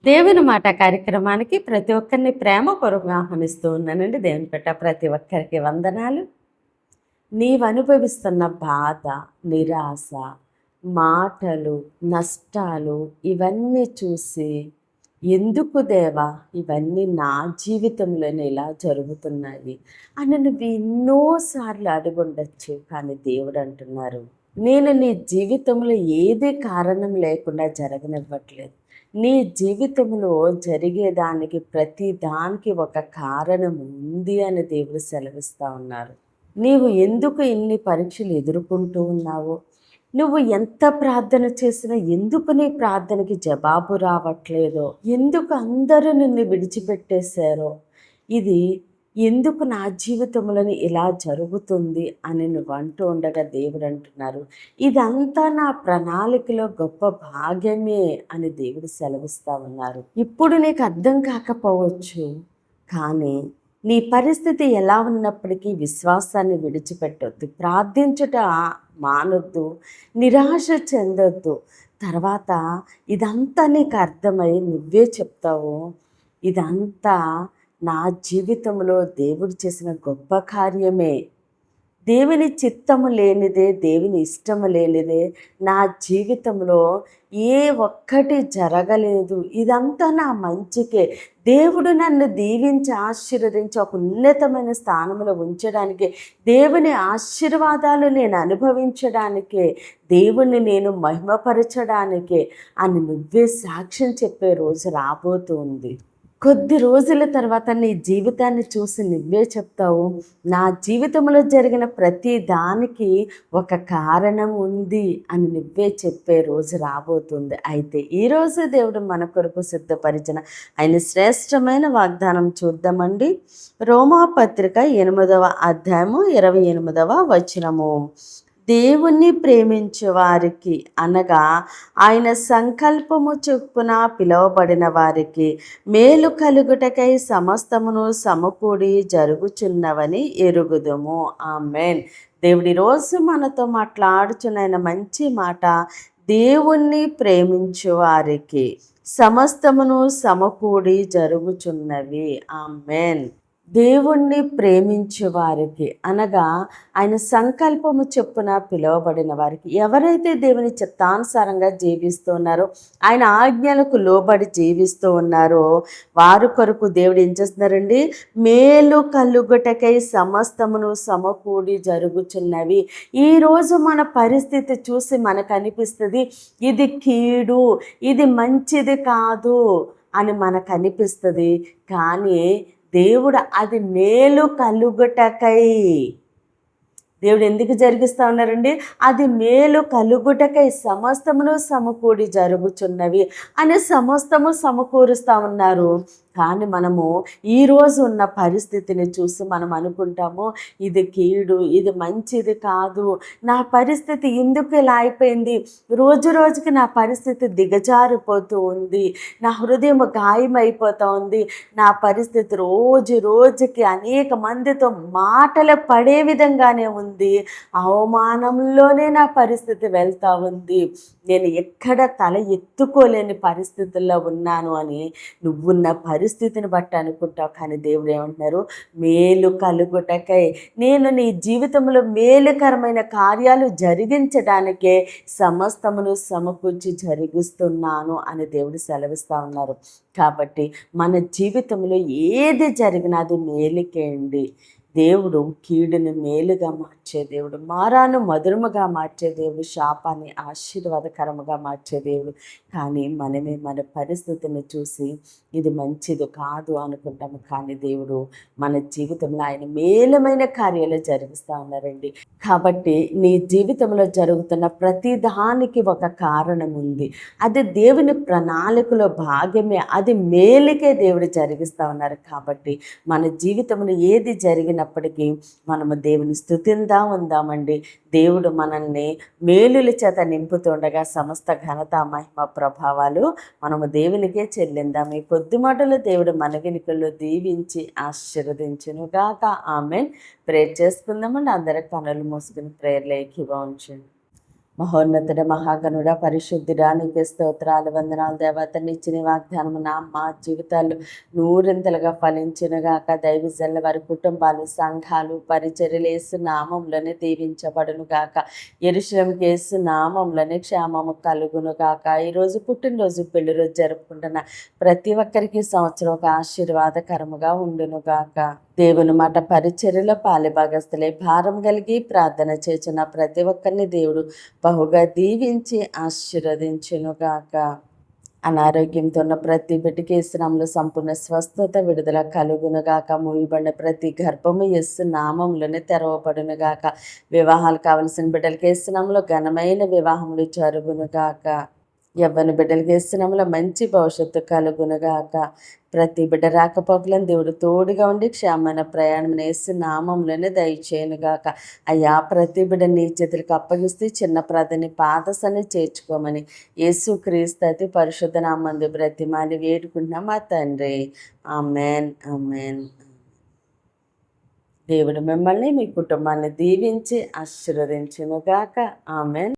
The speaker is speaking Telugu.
దేవుని మాట కార్యక్రమానికి ప్రతి ఒక్కరిని ప్రేమపూర్వకంగా ఆహ్వానిస్తూ ఉన్నానండి. దేవుని పెట్ట ప్రతి ఒక్కరికి వందనాలు. నీవు అనుభవిస్తున్న బాధ, నిరాశ, మాటలు, నష్టాలు ఇవన్నీ చూసి ఎందుకు దేవా ఇవన్నీ నా జీవితంలోనే ఇలా జరుగుతున్నాయి అని నువ్వు ఎన్నోసార్లు అడుగుండొచ్చు. కానీ దేవుడు అంటున్నారు, నేను నీ జీవితంలో ఏది కారణం లేకుండా జరగనివ్వట్లేదు. నీ జీవితంలో జరిగేదానికి ప్రతి దానికి ఒక కారణం ఉంది అని దేవుడు సెలవిస్తూ ఉన్నారు. నీవు ఎందుకు ఇన్ని పరీక్షలు ఎదుర్కొంటూ ఉన్నావో, నువ్వు ఎంత ప్రార్థన చేసినా ఎందుకు నీ ప్రార్థనకి జవాబు రావట్లేదో, ఎందుకు అందరూ నిన్ను విడిచిపెట్టేశారో, ఇది ఎందుకు నా జీవితంలోని ఇలా జరుగుతుంది అని నువ్వు అంటూ ఉండగా దేవుడు అంటున్నారు, ఇదంతా నా ప్రణాళికలో గొప్ప భాగ్యమే అని దేవుడు సెలవిస్తూ ఉన్నారు. ఇప్పుడు నీకు అర్థం కాకపోవచ్చు, కానీ నీ పరిస్థితి ఎలా ఉన్నప్పటికీ విశ్వాసాన్ని విడిచిపెట్టొద్దు, ప్రార్థించుట మానొద్దు, నిరాశ చెందొద్దు. తర్వాత ఇదంతా నీకు అర్థమై నువ్వే చెప్తావు, ఇదంతా నా జీవితంలో దేవుడు చేసిన గొప్ప కార్యమే. దేవుని చిత్తము లేనిదే, దేవుని ఇష్టము లేనిదే నా జీవితంలో ఏ ఒక్కటి జరగలేదు. ఇదంతా నా మంచికే. దేవుడు నన్ను దీవించి ఆశీర్వదించి ఒక ఉన్నతమైన స్థానంలో ఉంచడానికి, దేవుని ఆశీర్వాదాలు నేను అనుభవించడానికే, దేవుణ్ణి నేను మహిమపరచడానికే అని నువ్వే సాక్ష్యం చెప్పే రోజు రాబోతుంది. కొద్ది రోజుల తర్వాత నీ జీవితాన్ని చూసి నువ్వే చెప్తావు, నా జీవితంలో జరిగిన ప్రతి దానికి ఒక కారణం ఉంది అని నువ్వే చెప్పే రోజు రాబోతుంది. అయితే ఈరోజు దేవుడు మన కొరకు సిద్ధపరిచిన ఆయన శ్రేష్టమైన వాగ్దానం చూద్దామండి. రోమాపత్రిక 8వ అధ్యాయము 28వ వచనము. దేవుణ్ణి ప్రేమించే వారికి అనగా ఆయన సంకల్పము చొప్పున పిలువబడిన వారికి మేలు కలుగుటకై సమస్తమును సమకూడి జరుగుచున్నవని ఎరుగుదుము. ఆమేన్. దేవుడి రోజు మనతో మాట్లాడుచున్న మంచి మాట, దేవుణ్ణి ప్రేమించు వారికి సమస్తమును సమకూడి జరుగుచున్నవి. ఆమేన్. దేవుణ్ణి ప్రేమించే వారికి అనగా ఆయన సంకల్పము చొప్పున పిలువబడిన వారికి, ఎవరైతే దేవుని చిత్తానుసారంగా జీవిస్తూ ఉన్నారో, ఆయన ఆజ్ఞలకు లోబడి జీవిస్తూ ఉన్నారో వారి కొరకు దేవుడు ఏం చేస్తున్నారండి, మేలు కలుగుటకై సమస్తమును సమకూడి జరుగుచున్నవి. ఈరోజు మన పరిస్థితి చూసి మనకు అనిపిస్తుంది ఇది కీడు, ఇది మంచిది కాదు అని మనకు అనిపిస్తుంది. కానీ దేవుడు అది మేలు కలుగుటకై, దేవుడు ఎందుకు జరిగిస్తూ ఉన్నారండి, అది మేలు కలుగుటకై సమస్తమును సమకూడి జరుగుచున్నవి అని సమస్తము సమకూరుస్తూ ఉన్నారు. కానీ మనము ఈరోజు ఉన్న పరిస్థితిని చూసి మనం అనుకుంటాము, ఇది కీడు, ఇది మంచిది కాదు, నా పరిస్థితి ఎందుకు ఇలా అయిపోయింది, రోజు రోజుకి నా పరిస్థితి దిగజారిపోతూ ఉంది, నా హృదయం గాయమైపోతూ ఉంది, నా పరిస్థితి రోజు రోజుకి అనేక మందితో మాటలు పడే విధంగానే ఉంది, అవమానంలోనే నా పరిస్థితి వెళ్తూ ఉంది, నేను ఎక్కడ తల ఎత్తుకోలేని పరిస్థితుల్లో ఉన్నాను అని నువ్వున్న పరిస్థితిని బట్టి అనుకుంటావు. కానీ దేవుడు ఏమంటున్నారు, మేలు కలుగుటకై, నేను నీ జీవితంలో మేలుకరమైన కార్యాలు జరిగించడానికే సమస్తమును సమకూర్చి జరిగిస్తున్నాను అని దేవుడు సెలవిస్తూ ఉన్నారు. కాబట్టి మన జీవితంలో ఏది జరిగినా అది మేలుకే అండి. దేవుడు కీడుని మేలుగా మార్చే దేవుడు, మారాను మధురముగా మార్చే దేవుడు, శాపాన్ని ఆశీర్వాదకరముగా మార్చే దేవుడు. కానీ మనమే మన పరిస్థితిని చూసి ఇది మంచిది కాదు అనుకుంటాము. కానీ దేవుడు మన జీవితంలో ఆయన మేలమైన కార్యాలు జరిగిస్తూ ఉన్నారండి. కాబట్టి నీ జీవితంలో జరుగుతున్న ప్రతి దానికి ఒక కారణం ఉంది, అది దేవుని ప్రణాళికలో భాగమే, అది మేలుకే దేవుడు జరిగిస్తూ ఉన్నారు. కాబట్టి మన జీవితంలో ఏది జరిగినప్పటికీ మనము దేవుని స్తుతిందా ఉందామండి. దేవుడు మనల్ని మేలుల చేత నింపుతుండగా సమస్త ఘనత మహిమ ప్రభావాలు మనము దేవునికే చెల్లిందాం. ఈ కొద్ది మాటలు దేవుడు మన వినికిల్లో దీవించి మహోన్నతుడ మహాగణుడ పరిశుద్ధుడా నీకే స్తోత్రాలు వందనాలు దేవతని ఇచ్చిన వాగ్దానము మా జీవితాలు నూరింతలుగా ఫలించునుగాక. దైవజనుల వారి కుటుంబాలు సంఘాలు పరిచర్యలు యేసు నామంలోనే దీవించబడును గాక. యెరూషలేముకు యేసు నామంలోనే క్షేమము కలుగును గాక. ఈరోజు పుట్టినరోజు పెళ్లి రోజు జరుపుకుంటున్న ప్రతి ఒక్కరికి సంవత్సరం ఒక ఆశీర్వాదకరముగా ఉండును గాక. దేవుని మాట పరిచర్యలో పాలిభాగస్తులై భారం కలిగి ప్రార్థన చేసిన ప్రతి ఒక్కరిని దేవుడు బహుగా దీవించి ఆశీర్వదించునుగాక. అనారోగ్యంతో ఉన్న ప్రతి బిడ్డకి యేసునామంలో సంపూర్ణ స్వస్థత విడుదల కలుగునుగాక. మూయబడిన ప్రతి గర్భము యేసు నామంలోనే తెరవబడునుగాక. వివాహాలు కావలసిన బిడ్డలకి యేసునామంలో ఘనమైన వివాహములు జరుగునుగాక. యవ్వని బిడ్డలకి యేసునామంలో మంచి భవిష్యత్తు కలుగునుగాక. ప్రతి బిడ్డ రాకపోకలను దేవుడు తోడుగా ఉండి క్షేమమైన ప్రయాణం యేసు నామంలోనే దయచేయనుగాక. అయ్యా ప్రతి బిడ్డ నీ చేతులకు అప్పగిస్తే చిన్న ప్రార్థని పాదసని చేర్చుకోమని యేసు క్రీస్తు అతి పరిశుద్ధ నామందు బ్రతిమాలి వేడుకుంటున్నాం మా తండ్రి. Amen amen. దేవుడు మిమ్మల్ని మీ కుటుంబాన్ని దీవించి ఆశీర్వదించునుగాక. ఆమెన్.